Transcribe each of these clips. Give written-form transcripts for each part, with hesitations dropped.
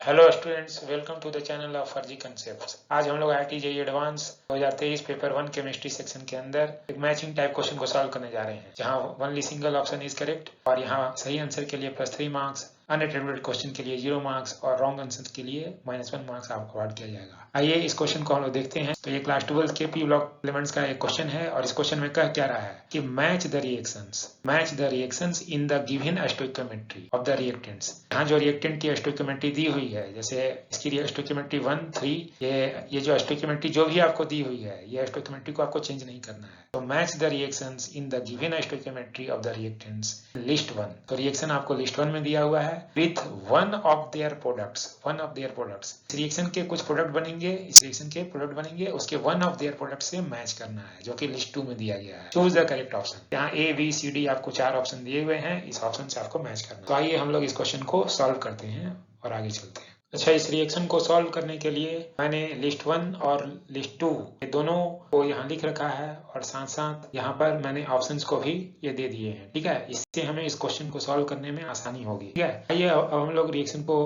Hello students, welcome to the channel of Farzi concepts. आज हम लोग IIT JEE advance 2023 paper 1 chemistry section के अंदर एक मैचिंग टाइप क्वेश्चन को सॉल्व करने जा रहे हैं, जहां only single option is correct और यहां सही आंसर के लिए +3 मार्क्स, अनअटेम्प्टेड क्वेश्चन के लिए 0 मार्क्स और रॉन्ग आंसर के लिए -1 मार्क्स आपको अवार्ड किया जाएगा। आइए इस क्वेश्चन को हम लोग देखते हैं। तो ये क्लास 12 के पी ब्लॉक एलिमेंट्स का एक क्वेश्चन है और इस क्वेश्चन में कह क्या रहा है कि match the reactions in the given stoichiometry of the reactants. यहाँ जो रिएक्टेंट की स्टोइकियोमेट्री दी हुई है, जैसे इसकी स्टोइकियोमेट्री 1, 3, ये जो स्टोइकियोमेट्री जो भी आपको दी हुई है, ये स्टोइकियोमेट्री को आपको चेंज नहीं करना है। तो match the reactions in the given stoichiometry of the reactants list 1। तो रिएक्शन आपको लिस्ट 1 में दिया हुआ है with one of their products. इस रिएक्शन के कुछ प्रोडक्ट बनेंगे, उसके वन ऑफ देयर प्रोडक्ट से मैच करना है, जो कि लिस्ट 2 में दिया गया है। Choose the correct option. यहाँ A B C D आपको 4 ऑप्शन दिए हुए हैं, इस ऑप्शन से आपको मैच करना है। तो आइए हम लोग इस क्वेश्चन को सॉल्व करते हैं और आगे चलते हैं। अच्छा, इस रिएक्शन को सॉल्व करने के लिए मैंने लिस्ट 1 और लिस्ट 2 ये दोनों को यहाँ लिख रखा है और साथ साथ यहाँ पर मैंने ऑप्शंस को भी ये दे दिए हैं। ठीक है, इससे हमें इस क्वेश्चन को सॉल्व करने में आसानी होगी। ठीक है, आइए अब हम लोग रिएक्शन को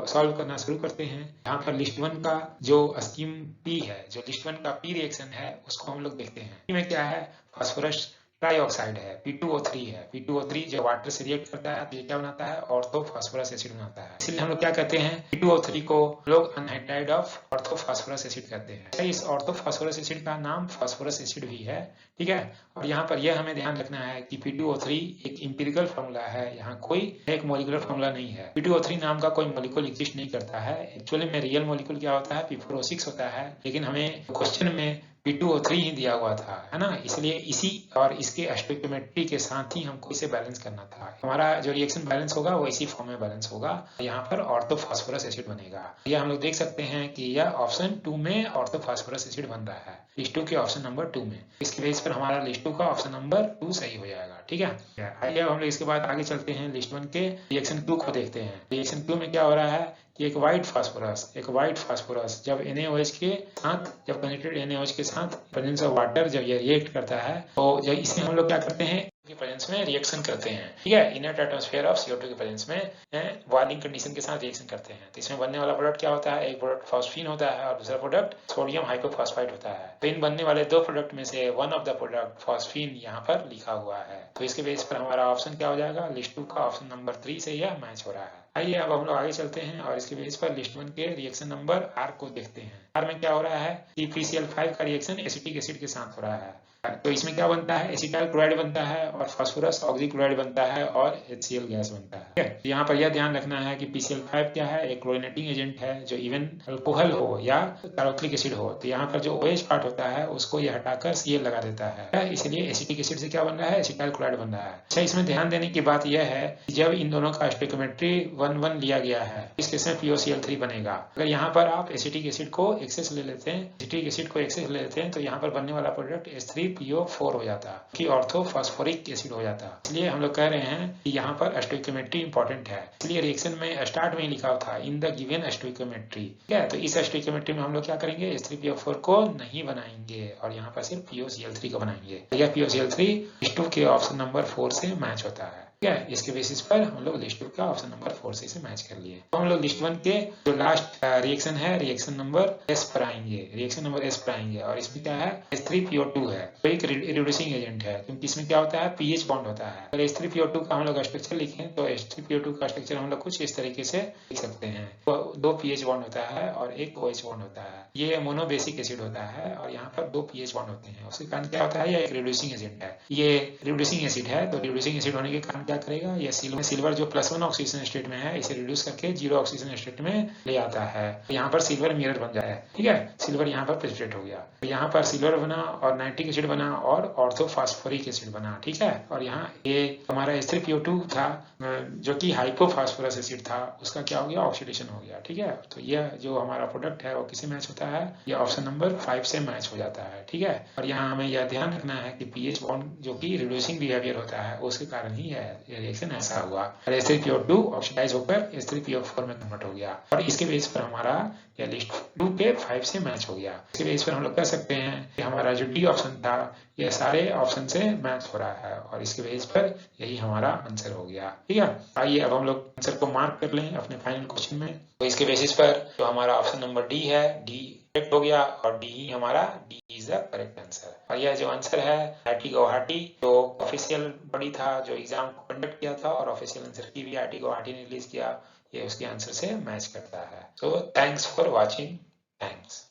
सॉल्व करना शुरू करते हैं। यहाँ पर लिस्ट 1 का जो स्कीम P है, जो लिस्ट 1 का P रिएक्शन है, उसको हम लोग देखते हैं। में क्या है, फास्फोरस ट्राइऑक्साइड है, P2O3 है। P2O3 जब वाटर से रिएक्ट करता है तो ये क्या बनाता है, ऑर्थोफॉस्फोरस एसिड बनाता है। इसलिए हम लोग क्या कहते हैं, P2O3 को लोग अनहाइड्राइड ऑफ ऑर्थोफॉस्फोरस एसिड कहते हैं। इस ऑर्थोफॉस्फोरस एसिड का नाम फास्फोरस एसिड भी है। ठीक है, और यहाँ पर यह हमें ध्यान रखना है कि P2O3 एक इंपिरिकल फॉर्मूला है, यहाँ कोई एक मॉलिक्यूलर फॉर्मूला नहीं है। P2O3 नाम का कोई मॉलिक्यूल एग्जिस्ट नहीं करता है। एक्चुअली में रियल मॉलिक्यूल क्या होता है, P4O6 होता है, लेकिन हमें क्वेश्चन में P2O3 ही दिया हुआ था, है ना। इसलिए इसी और इसके स्टोइकियोमेट्री के साथ ही हमको इसे बैलेंस करना था। हमारा जो रिएक्शन बैलेंस होगा वो इसी फॉर्म में बैलेंस होगा। यहाँ पर ऑर्थोफॉस्फोरस एसिड बनेगा। यह हम लोग देख सकते हैं कि यह ऑप्शन 2 में ऑर्थोफॉस्फोरस एसिड बन रहा है, लिस्ट 2 के ऑप्शन नंबर 2 में। इसके बेस पर हमारा लिस्ट 2 का ऑप्शन नंबर 2 सही हो जाएगा। ठीक है, आइए हम लोग इसके बाद आगे चलते हैं, लिस्ट 1 के रिएक्शन 2 को देखते हैं। रिएक्शन 2 में क्या हो रहा है कि एक वाइट फास्फोरस जब NaOH के साथ, जब कनेक्टेड NaOH के साथ प्रेजेंस ऑफ वाटर जब ये रिएक्ट करता है, तो जब इसमें हम लोग क्या करते हैं की प्रेजेंस में रिएक्शन करते हैं। ठीक है, इनर्ट एटमॉस्फेयर ऑफ CO2 के प्रेजेंस में बॉइलिंग कंडीशन के साथ रिएक्शन करते हैं। तो इसमें बनने वाला प्रोडक्ट क्या होता है, एक प्रोडक्ट फॉस्फीन होता है और दूसरा प्रोडक्ट सोडियम हाइपोफॉस्फाइड होता है। तो इन बनने वाले दो प्रोडक्ट में से one of the product phosphine यहाँ पर लिखा हुआ है। तो इसके बेस पर हमारा ऑप्शन क्या हो जाएगा, लिस्ट 2 का ऑप्शन नंबर 3 से यह मैच हो रहा है। आइए अब हम लोग आगे चलते हैं और इसके बेस पर लिस्ट 1 के रिएक्शन नंबर R को देखते हैं। R में क्या हो रहा है कि PCl5 का रिएक्शन एसिटिक एसिड के साथ हो रहा है। तो इसमें क्या बनता है, एसिटाइल क्लोराइड बनता है और फास्फोरस ऑक्सीक्लोराइड बनता है और HCl गैस बनता है। ठीक है, यहाँ पर यह ध्यान रखना है कि PCl5 क्या है, एक क्लोरीनेटिंग एजेंट है, जो इवन अल्कोहल हो या कार्बोक्सिलिक एसिड हो, तो यहाँ पर जो OH पार्ट होता है उसको यह हटाकर Cl लगा देता है। इसलिए एसिटिक एसिड से क्या बन रहा है, एसिटाइल क्लोराइड बन रहा है। अच्छा, इसमें ध्यान देने की बात यह है कि जब इन दोनों का स्टोइकियोमेट्री 1 लिया गया है, इस केस में POCl3 बनेगा। अगर यहाँ पर आप एसिटिक एसिड को एक्सेस ले लेते हैं, तो यहाँ पर बनने वाला प्रोडक्ट H3PO4 हो जाता है, कि ऑर्थोफॉस्फोरिक एसिड हो जाता है। इसलिए हम लोग कह रहे हैं कि यहाँ पर स्टोइकियोमेट्री इंपॉर्टेंट है। इसलिए रिएक्शन में स्टार्ट में लिखा था इन द गिवन स्टोइकियोमेट्री। ठीक है, तो इस स्टोइकियोमेट्री में हम लोग क्या करेंगे, H3PO4 को नहीं बनाएंगे और यहाँ पर सिर्फ POCl3 को बनाएंगे। यह POCl3 लिस्ट 2 के ऑप्शन नंबर 4 से मैच होता है। ठीक है, इसके बेसिस पर हम लोग लिस्ट 2 का ऑप्शन नंबर 4 से इसे मैच कर लिए। तो हम लोग लिस्ट 1 के जो लास्ट रिएक्शन है, रिएक्शन नंबर S पर आएंगे और इसमें क्या है, H3PO2 है, तो एक रिड्यूसिंग एजेंट है, क्योंकि इसमें क्या होता है, pH बॉन्ड होता है। अगर H3PO2 का हम लोग स्ट्रक्चर लिखें तो H3PO2 का स्ट्रक्चर हम लोग कुछ इस तरीके से लिख सकते हैं। तो 2 pH बॉन्ड होता है और एक OH बॉन्ड होता है। ये मोनोबेसिक एसिड होता है और यहाँ पर 2 pH बॉन्ड होते हैं। उसके कारण क्या होता है, ये एक रिड्यूसिंग एजेंट है, ये रिड्यूसिंग एसिड है। तो रिड्यूसिंग एसिड होने के कारण क्या करेगा, ये सिल्वर जो +1 ऑक्सीजन स्टेट में है, इसे रिड्यूस करके 0 ऑक्सीजन स्टेट में ले आता है। तो यहाँ पर सिल्वर मिरर बन जाए। ठीक है, सिल्वर यहाँ पर प्रेसिपिटेट हो गया, तो यहाँ पर सिल्वर बना और नाइट्रिक एसिड बना और ऑर्थोफॉस्फोरिक एसिड बना। ठीक है, और यहाँ ये हमारा H3PO2 था जो कि हाइपोफॉस्फोरस एसिड था, उसका क्या हो गया, ऑक्सीडेशन हो गया। ठीक है, तो यह जो हमारा प्रोडक्ट है वो किसे मैच होता है, यह ऑप्शन नंबर 5 से मैच हो जाता है। ठीक है, और यहाँ हमें यह ध्यान रखना है कि pH बॉन्ड जो कि रिड्यूसिंग बिहेवियर होता है उसके कारण ही है। ये रिएक्शन ऐसा हुआ और H3PO2 ऑक्सीडाइज होकर H3PO4 में कन्वर्ट हो गया और इसके बेस पर हमारा ये लिस्ट 2 पे 5 से मैच हो गया। इसके बेस पर हम लोग कह सकते हैं कि हमारा जो डी ऑप्शन था ये सारे ऑप्शन से मैच हो रहा है और इसके बेस पर यही हमारा आंसर हो गया। ठीक है, आइए अब हम लोग आंसर को मार्क कर लें अपने फाइनल क्वेश्चन में। तो इसके बेसिस पर जो हमारा ऑप्शन नंबर डी है, डी करेक्ट हो गया और डी ही हमारा D is the correct answer. और यह जो आंसर है IIT गुवाहाटी जो ऑफिशियल बॉडी था जो एग्जाम को कंडक्ट किया था और ऑफिशियल आंसर की भी IIT गुवाहाटी ने रिलीज किया, ये उसके आंसर से मैच करता है। So thanks for watching, thanks.